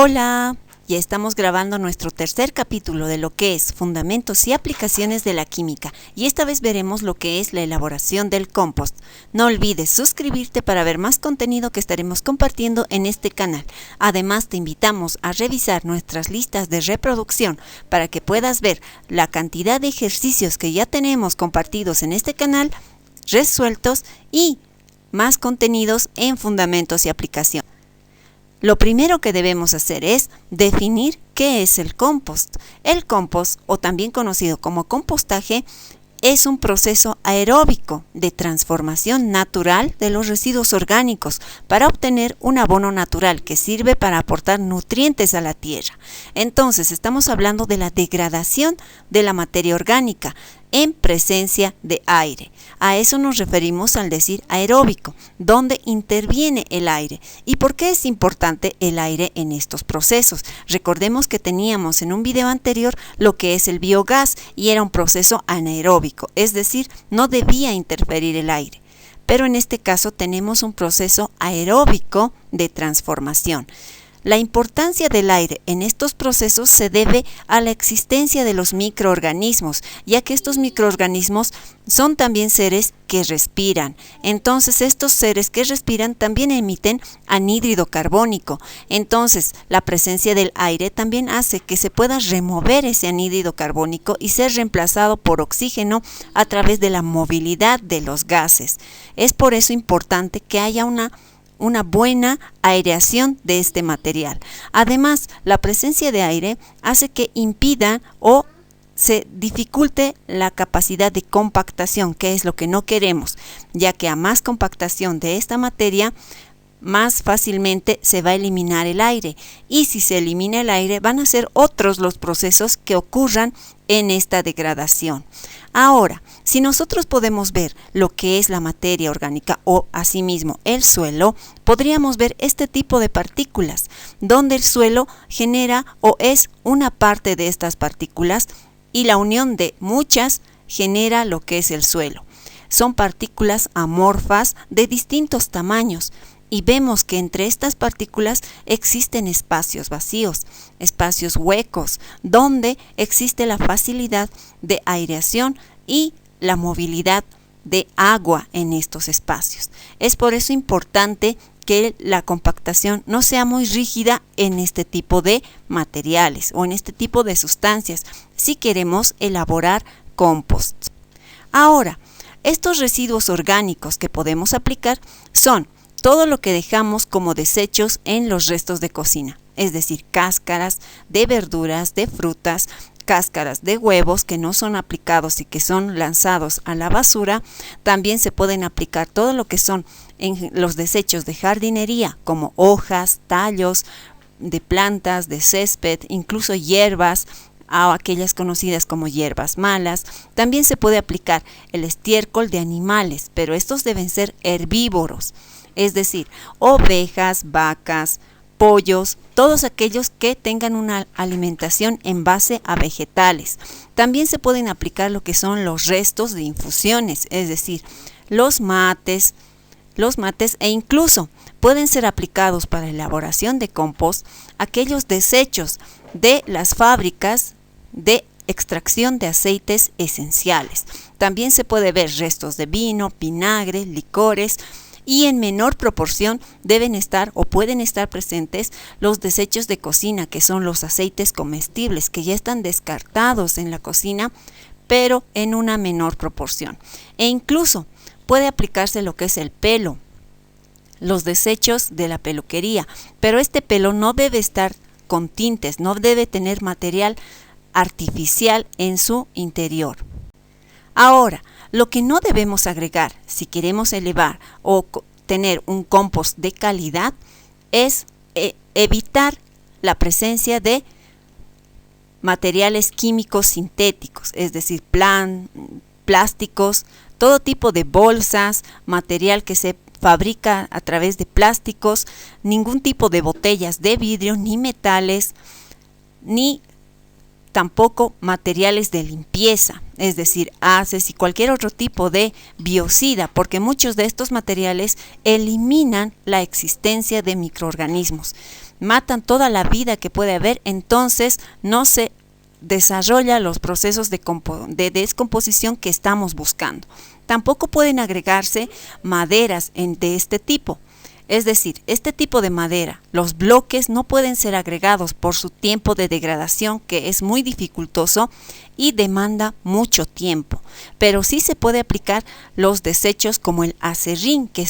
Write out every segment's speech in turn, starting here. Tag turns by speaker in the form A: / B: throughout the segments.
A: Hola, ya estamos grabando nuestro tercer capítulo de lo que es Fundamentos y Aplicaciones de la Química, y esta vez veremos lo que es la elaboración del compost. No olvides suscribirte para ver más contenido que estaremos compartiendo en este canal. Además, te invitamos a revisar nuestras listas de reproducción para que puedas ver la cantidad de ejercicios que ya tenemos compartidos en este canal, resueltos y más contenidos en Fundamentos y Aplicación. Lo primero que debemos hacer es definir qué es el compost. El compost, o también conocido como compostaje, es un proceso aeróbico de transformación natural de los residuos orgánicos para obtener un abono natural que sirve para aportar nutrientes a la tierra. Entonces, estamos hablando de la degradación de la materia orgánica en presencia de aire. A eso nos referimos al decir aeróbico, donde interviene el aire. ¿Y por qué es importante el aire en estos procesos? Recordemos que teníamos en un video anterior lo que es el biogás y era un proceso anaeróbico, es decir, no debía interferir el aire. Pero en este caso tenemos un proceso aeróbico de transformación. La importancia del aire en estos procesos se debe a la existencia de los microorganismos, ya que estos microorganismos son también seres que respiran. Entonces, estos seres que respiran también emiten anhídrido carbónico. Entonces, la presencia del aire también hace que se pueda remover ese anhídrido carbónico y ser reemplazado por oxígeno a través de la movilidad de los gases. Es por eso importante que haya una buena aireación de este material. Además, la presencia de aire hace que impida o se dificulte la capacidad de compactación, que es lo que no queremos, ya que a más compactación de esta materia, más fácilmente se va a eliminar el aire, y si se elimina el aire van a ser otros los procesos que ocurran en esta degradación. Ahora, si nosotros podemos ver lo que es la materia orgánica o asimismo el suelo, podríamos ver este tipo de partículas, donde el suelo genera o es una parte de estas partículas y la unión de muchas genera lo que es el suelo. Son partículas amorfas de distintos tamaños. Y vemos que entre estas partículas existen espacios vacíos, espacios huecos, donde existe la facilidad de aireación y la movilidad de agua en estos espacios. Es por eso importante que la compactación no sea muy rígida en este tipo de materiales o en este tipo de sustancias si queremos elaborar compost. Ahora, estos residuos orgánicos que podemos aplicar son todo lo que dejamos como desechos en los restos de cocina, es decir, cáscaras de verduras, de frutas, cáscaras de huevos que no son aplicados y que son lanzados a la basura. También se pueden aplicar todo lo que son en los desechos de jardinería, como hojas, tallos de plantas, de césped, incluso hierbas, a aquellas conocidas como hierbas malas. También se puede aplicar el estiércol de animales, pero estos deben ser herbívoros. Es decir, ovejas, vacas, pollos, todos aquellos que tengan una alimentación en base a vegetales. También se pueden aplicar lo que son los restos de infusiones, es decir, los mates e incluso pueden ser aplicados para la elaboración de compost aquellos desechos de las fábricas de extracción de aceites esenciales. También se puede ver restos de vino, vinagre, licores. Y en menor proporción deben estar o pueden estar presentes los desechos de cocina, que son los aceites comestibles, que ya están descartados en la cocina, pero en una menor proporción. E incluso puede aplicarse lo que es el pelo, los desechos de la peluquería, pero este pelo no debe estar con tintes, no debe tener material artificial en su interior. Ahora, lo que no debemos agregar si queremos elevar o tener un compost de calidad es evitar la presencia de materiales químicos sintéticos, es decir, plásticos, todo tipo de bolsas, material que se fabrica a través de plásticos, ningún tipo de botellas de vidrio, ni metales, ni tampoco materiales de limpieza, es decir, haces y cualquier otro tipo de biocida, porque muchos de estos materiales eliminan la existencia de microorganismos. matan toda la vida que puede haber, entonces no se desarrolla los procesos de descomposición que estamos buscando. Tampoco pueden agregarse maderas de este tipo. Es decir, este tipo de madera, los bloques no pueden ser agregados por su tiempo de degradación, que es muy dificultoso y demanda mucho tiempo. Pero sí se puede aplicar los desechos como el acerrín, que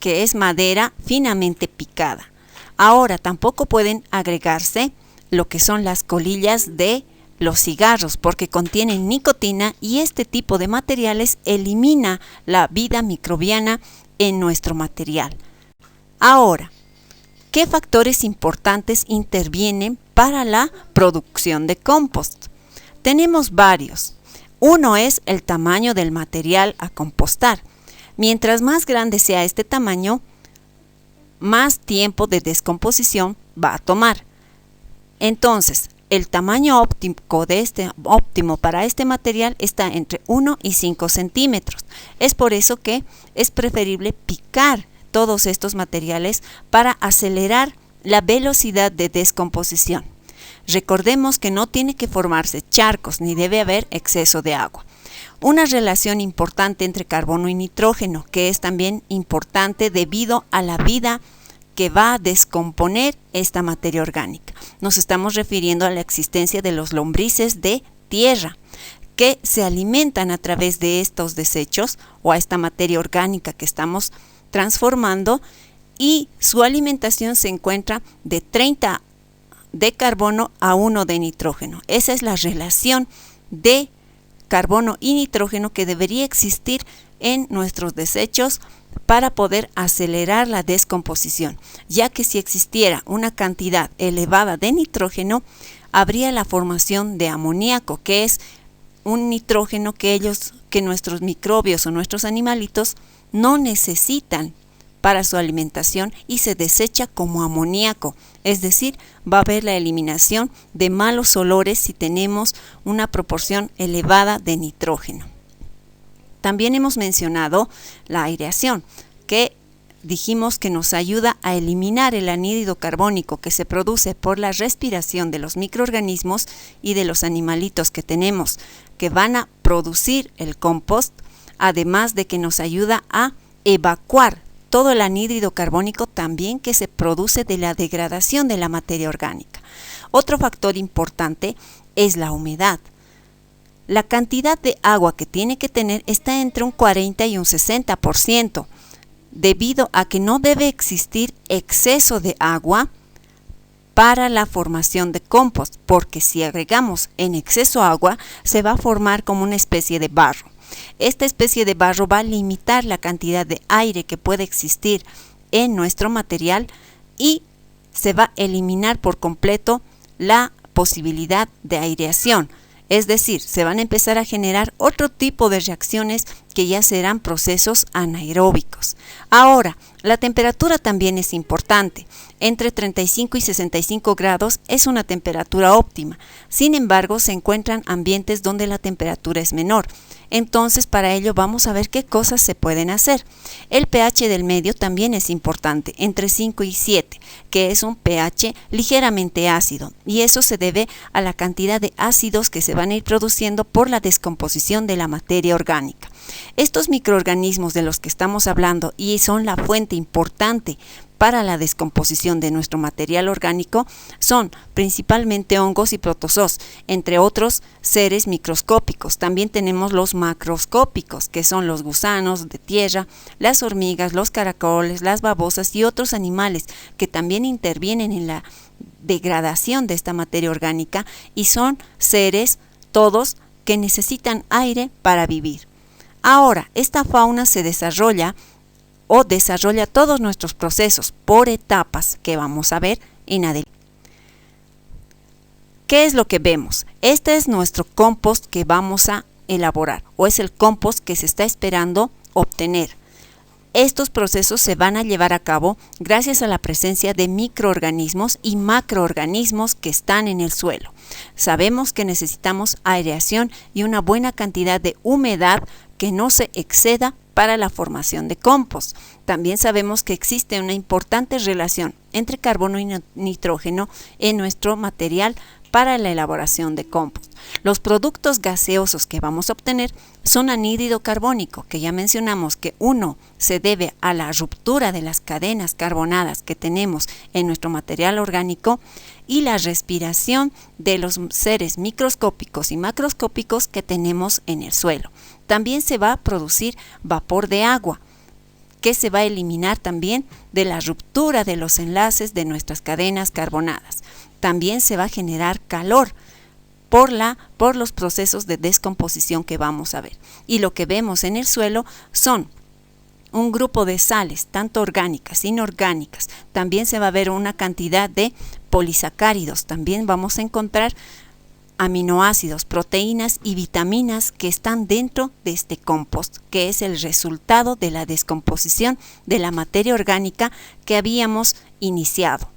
A: es madera finamente picada. Ahora tampoco pueden agregarse lo que son las colillas de los cigarros, porque contienen nicotina y este tipo de materiales elimina la vida microbiana en nuestro material. Ahora, ¿qué factores importantes intervienen para la producción de compost? Tenemos varios. Uno es el tamaño del material a compostar. Mientras más grande sea este tamaño, más tiempo de descomposición va a tomar. Entonces, el tamaño óptimo para este material está entre 1 y 5 centímetros. Es por eso que es preferible picar todos estos materiales para acelerar la velocidad de descomposición. Recordemos que no tiene que formarse charcos ni debe haber exceso de agua. Una relación importante entre carbono y nitrógeno, que es también importante debido a la vida que va a descomponer esta materia orgánica. Nos estamos refiriendo a la existencia de los lombrices de tierra, que se alimentan a través de estos desechos o a esta materia orgánica que estamos transformando, y su alimentación se encuentra de 30 de carbono a 1 de nitrógeno. Esa es la relación de carbono y nitrógeno que debería existir en nuestros desechos para poder acelerar la descomposición, ya que si existiera una cantidad elevada de nitrógeno, habría la formación de amoníaco, que es un nitrógeno que nuestros microbios o nuestros animalitos no necesitan para su alimentación y se desecha como amoníaco. Es decir, va a haber la eliminación de malos olores si tenemos una proporción elevada de nitrógeno. También hemos mencionado la aireación, que dijimos que nos ayuda a eliminar el anhídrido carbónico que se produce por la respiración de los microorganismos y de los animalitos que tenemos, que van a producir el compost, además de que nos ayuda a evacuar todo el anhídrido carbónico también que se produce de la degradación de la materia orgánica. Otro factor importante es la humedad. La cantidad de agua que tiene que tener está entre un 40 y un 60%, debido a que no debe existir exceso de agua para la formación de compost, porque si agregamos en exceso agua, se va a formar como una especie de barro. Esta especie de barro va a limitar la cantidad de aire que puede existir en nuestro material y se va a eliminar por completo la posibilidad de aireación. Es decir, se van a empezar a generar otro tipo de reacciones que ya serán procesos anaeróbicos. Ahora, la temperatura también es importante. Entre 35 y 65 grados es una temperatura óptima. Sin embargo, se encuentran ambientes donde la temperatura es menor. Entonces, para ello vamos a ver qué cosas se pueden hacer. El pH del medio también es importante, entre 5 y 7, que es un pH ligeramente ácido, y eso se debe a la cantidad de ácidos que se van a ir produciendo por la descomposición de la materia orgánica. Estos microorganismos de los que estamos hablando y son la fuente importante para la descomposición de nuestro material orgánico son principalmente hongos y protozoos, entre otros seres microscópicos. También tenemos los macroscópicos, que son los gusanos de tierra, las hormigas, los caracoles, las babosas y otros animales que también intervienen en la degradación de esta materia orgánica y son seres todos que necesitan aire para vivir. Ahora, esta fauna se desarrolla todos nuestros procesos por etapas que vamos a ver en adelante. ¿Qué es lo que vemos? Este es nuestro compost que vamos a elaborar, o es el compost que se está esperando obtener. Estos procesos se van a llevar a cabo gracias a la presencia de microorganismos y macroorganismos que están en el suelo. Sabemos que necesitamos aireación y una buena cantidad de humedad que no se exceda para la formación de compost. También sabemos que existe una importante relación entre carbono y nitrógeno en nuestro material para la elaboración de compost. Los productos gaseosos que vamos a obtener son anhídrido carbónico, que ya mencionamos que uno se debe a la ruptura de las cadenas carbonadas que tenemos en nuestro material orgánico y la respiración de los seres microscópicos y macroscópicos que tenemos en el suelo. También se va a producir vapor de agua, que se va a eliminar también de la ruptura de los enlaces de nuestras cadenas carbonadas. También se va a generar calor por los procesos de descomposición que vamos a ver. Y lo que vemos en el suelo son un grupo de sales, tanto orgánicas, inorgánicas. También se va a ver una cantidad de polisacáridos. También vamos a encontrar aminoácidos, proteínas y vitaminas que están dentro de este compost, que es el resultado de la descomposición de la materia orgánica que habíamos iniciado.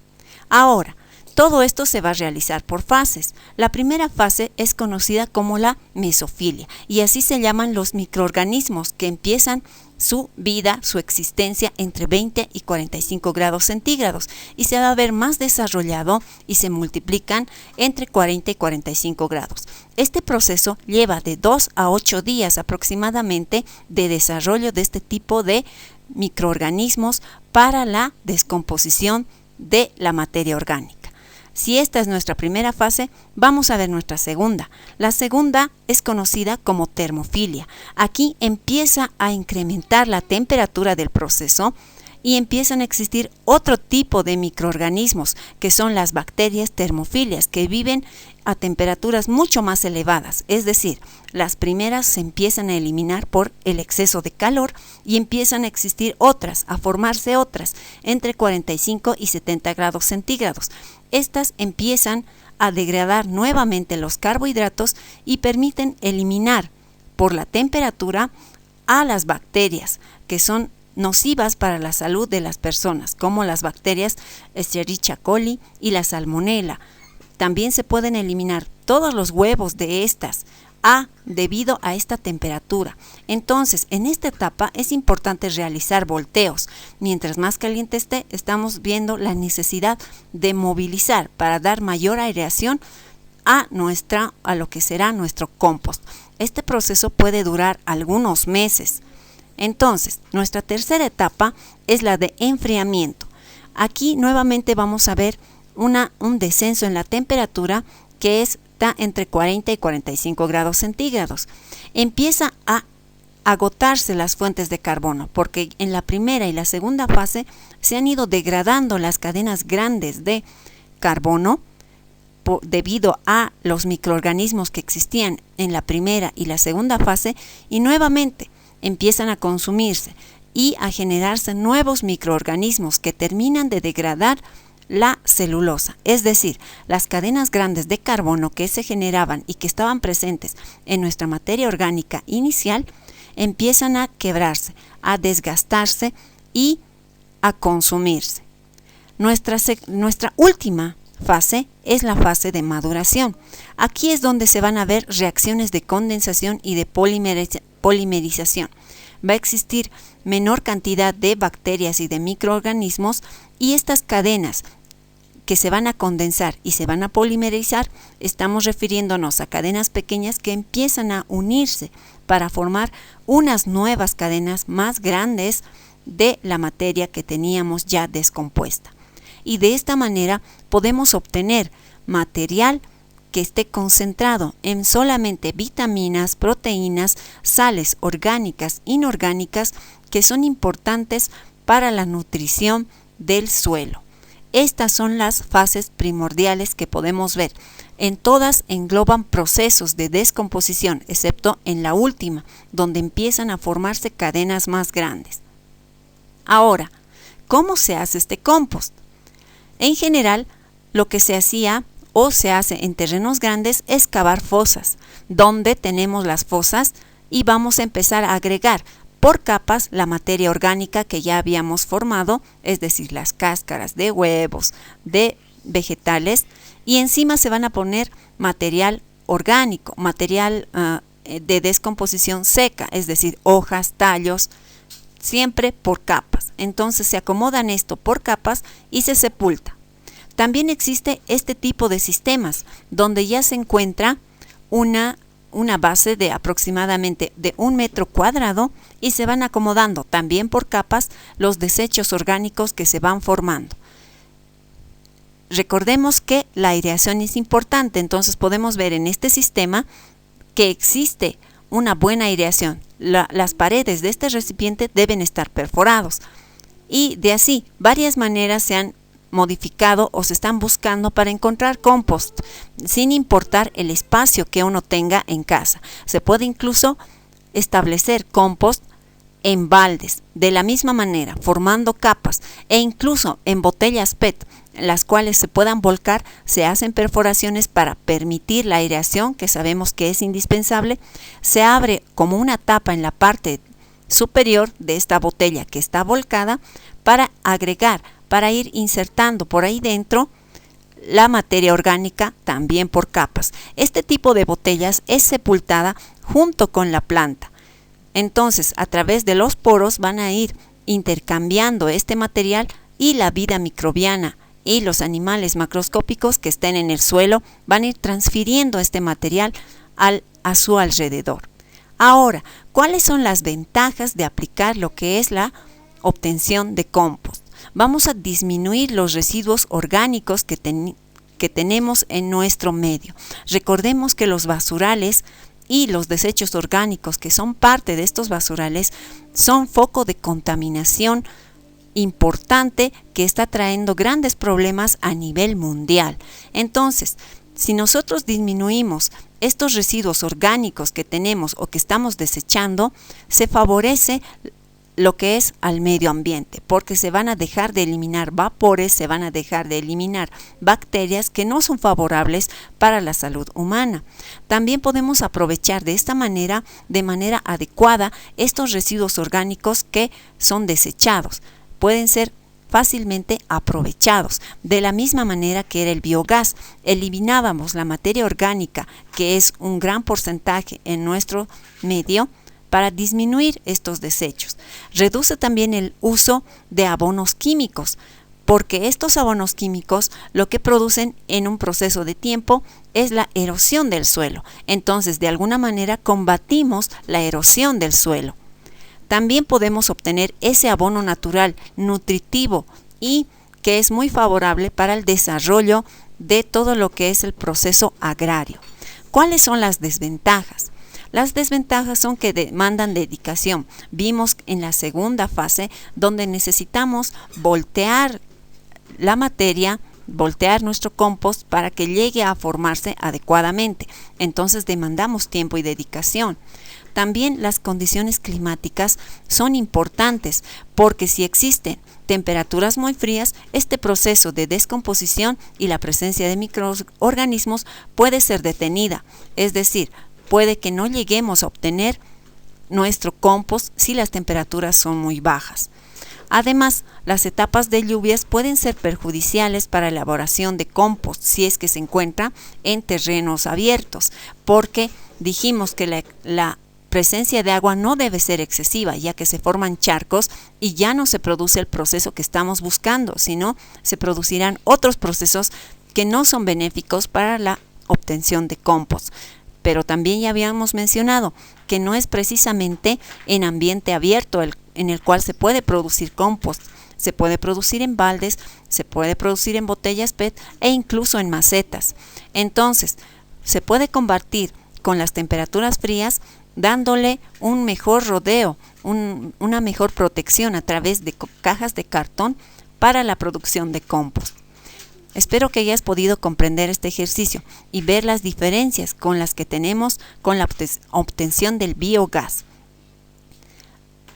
A: Ahora, todo esto se va a realizar por fases. La primera fase es conocida como la mesofilia y así se llaman los microorganismos que empiezan su vida, su existencia entre 20 y 45 grados centígrados y se va a ver más desarrollado y se multiplican entre 40 y 45 grados. Este proceso lleva de 2 a 8 días aproximadamente de desarrollo de este tipo de microorganismos para la descomposición de la materia orgánica. Si esta es nuestra primera fase, vamos a ver nuestra segunda. La segunda es conocida como termofilia. Aquí empieza a incrementar la temperatura del proceso y empiezan a existir otro tipo de microorganismos, que son las bacterias termofilias, que viven a temperaturas mucho más elevadas. Es decir, las primeras se empiezan a eliminar por el exceso de calor y empiezan a existir otras, a formarse otras, entre 45 y 70 grados centígrados. Estas empiezan a degradar nuevamente los carbohidratos y permiten eliminar por la temperatura a las bacterias que son nocivas para la salud de las personas, como las bacterias Escherichia coli y la Salmonella. También se pueden eliminar todos los huevos de estas debido a esta temperatura. Entonces, en esta etapa es importante realizar volteos. Mientras más caliente esté, estamos viendo la necesidad de movilizar para dar mayor aireación a lo que será nuestro compost. Este proceso puede durar algunos meses. Entonces, nuestra tercera etapa es la de enfriamiento. Aquí nuevamente vamos a ver un descenso en la temperatura que está entre 40 y 45 grados centígrados. Empieza a agotarse las fuentes de carbono porque en la primera y la segunda fase se han ido degradando las cadenas grandes de carbono debido a los microorganismos que existían en la primera y la segunda fase y nuevamente empiezan a consumirse y a generarse nuevos microorganismos que terminan de degradar la celulosa, es decir, las cadenas grandes de carbono que se generaban y que estaban presentes en nuestra materia orgánica inicial, empiezan a quebrarse, a desgastarse y a consumirse. Nuestra última fase es la fase de maduración. Aquí es donde se van a ver reacciones de condensación y de polimerización. Va a existir menor cantidad de bacterias y de microorganismos y estas cadenas que se van a condensar y se van a polimerizar, estamos refiriéndonos a cadenas pequeñas que empiezan a unirse para formar unas nuevas cadenas más grandes de la materia que teníamos ya descompuesta. Y de esta manera podemos obtener material que esté concentrado en solamente vitaminas, proteínas, sales orgánicas, inorgánicas, que son importantes para la nutrición del suelo. Estas son las fases primordiales que podemos ver. En todas engloban procesos de descomposición, excepto en la última, donde empiezan a formarse cadenas más grandes. Ahora, ¿cómo se hace este compost? En general, lo que se hacía o se hace en terrenos grandes es cavar fosas, donde tenemos las fosas y vamos a empezar a agregar por capas la materia orgánica que ya habíamos formado, es decir, las cáscaras de huevos, de vegetales, y encima se van a poner material orgánico, material de descomposición seca, es decir, hojas, tallos, siempre por capas. Entonces se acomodan esto por capas y se sepulta. También existe este tipo de sistemas donde ya se encuentra una base de aproximadamente de 1 metro cuadrado y se van acomodando también por capas los desechos orgánicos que se van formando. Recordemos que la aireación es importante, entonces podemos ver en este sistema que existe una buena aireación. Las paredes de este recipiente deben estar perforados y de así varias maneras se han modificado o se están buscando para encontrar compost sin importar el espacio que uno tenga en casa. Se puede incluso establecer compost en baldes de la misma manera, formando capas, e incluso en botellas PET, las cuales se puedan volcar, se hacen perforaciones para permitir la aireación, que sabemos que es indispensable. Se abre como una tapa en la parte superior de esta botella que está volcada para agregar, para ir insertando por ahí dentro la materia orgánica también por capas. Este tipo de botellas es sepultada junto con la planta. Entonces, a través de los poros van a ir intercambiando este material y la vida microbiana y los animales macroscópicos que estén en el suelo van a ir transfiriendo este material a su alrededor. Ahora, ¿cuáles son las ventajas de aplicar lo que es la obtención de compost? Vamos a disminuir los residuos orgánicos que tenemos en nuestro medio. Recordemos que los basurales y los desechos orgánicos que son parte de estos basurales son foco de contaminación importante que está trayendo grandes problemas a nivel mundial. Entonces, si nosotros disminuimos estos residuos orgánicos que tenemos o que estamos desechando, se favorece lo que es al medio ambiente, porque se van a dejar de eliminar vapores, se van a dejar de eliminar bacterias que no son favorables para la salud humana. También podemos aprovechar de esta manera, de manera adecuada, estos residuos orgánicos que son desechados. Pueden ser fácilmente aprovechados, de la misma manera que era el biogás. Eliminábamos la materia orgánica, que es un gran porcentaje en nuestro medio, para disminuir estos desechos. Reduce también el uso de abonos químicos, porque estos abonos químicos lo que producen en un proceso de tiempo es la erosión del suelo. Entonces, de alguna manera combatimos la erosión del suelo. También podemos obtener ese abono natural, nutritivo y que es muy favorable para el desarrollo de todo lo que es el proceso agrario. ¿Cuáles son las desventajas? Las desventajas son que demandan dedicación. Vimos en la segunda fase donde necesitamos voltear la materia, voltear nuestro compost para que llegue a formarse adecuadamente. Entonces demandamos tiempo y dedicación. También las condiciones climáticas son importantes porque si existen temperaturas muy frías, este proceso de descomposición y la presencia de microorganismos puede ser detenida. Es decir, puede que no lleguemos a obtener nuestro compost si las temperaturas son muy bajas. Además, las etapas de lluvias pueden ser perjudiciales para la elaboración de compost si es que se encuentra en terrenos abiertos, porque dijimos que la presencia de agua no debe ser excesiva, ya que se forman charcos y ya no se produce el proceso que estamos buscando, sino se producirán otros procesos que no son benéficos para la obtención de compost. Pero también ya habíamos mencionado que no es precisamente en ambiente abierto en el cual se puede producir compost. Se puede producir en baldes, se puede producir en botellas PET e incluso en macetas. Entonces, se puede combatir con las temperaturas frías dándole un mejor rodeo, una mejor protección a través de cajas de cartón para la producción de compost. Espero que hayas podido comprender este ejercicio y ver las diferencias con las que tenemos con la obtención del biogás.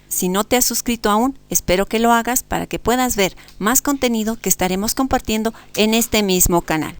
A: Si no te has suscrito aún, espero que lo hagas para que puedas ver más contenido que estaremos compartiendo en este mismo canal.